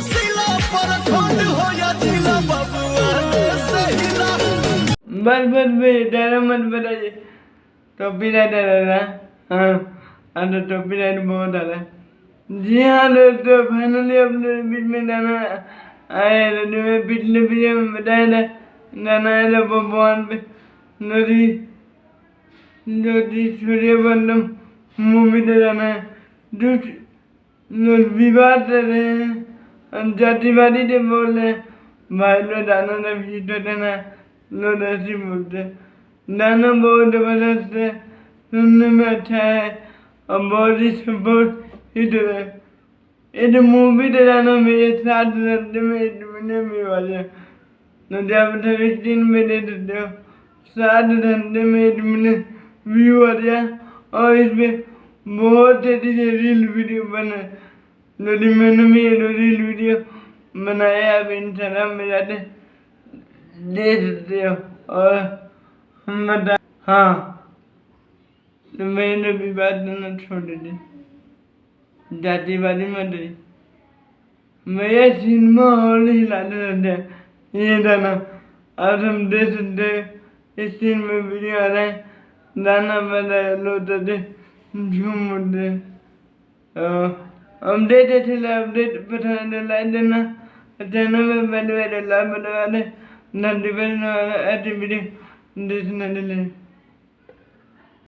सिला पर ठंड हो या जिला बबुआ सहिला। बस बस भाई डरा मत बताइए, टॉपी राइट आ रहा है। हाँ हाँ तो टॉपी राइट बहुत आ रहा है। जी हाँ दोस्तों, फाइनली अपने बीच में गाना आया है जो मैं पिछले वीडियो में बताया था। गाना आया था भगवान पे नदी ज्योति सूर्यवंदम मूवी का गाना है। जो लोग विवाद कर रहे हैं, जातिवादी से बोल रहे हैं, भाई लोग दाना ने भीतर देना लोग ऐसे बोलते हैं। गाना बहुत जबरदस्त है, सुनने में अच्छा है और बहुत ही सपोर्ट हिट है। ये मूवी का गाना मेरे 7 घंटे में 1 महीने में वाले तो जब तक स्क्रीन में दे देते हो 7 घंटे में 1 महीने व्यू आ गया। और इसमें बहुत तेजी से रील वीडियो बने, जो मैंने भी ये रील वीडियो बनाया। आप इंस्टाग्राम में जाते देख सकते हो। और हम बता हाँ तो मैंने भी बात करना छोड़ दी, जातिवादी मत रही। मेरे सिनेमा हॉल ही लाते रहते हैं ये गाना। आज हम देख सकते इस सीन में वीडियो आ रहा है, गाना बज रहा है, लोग तो झूम उठते। अपडेट थे अपडेट पता लाइक देना, चैनल में पहले लाइक बता दे, नोटिफिकेशन ऐसे वीडियो देखने के लिए।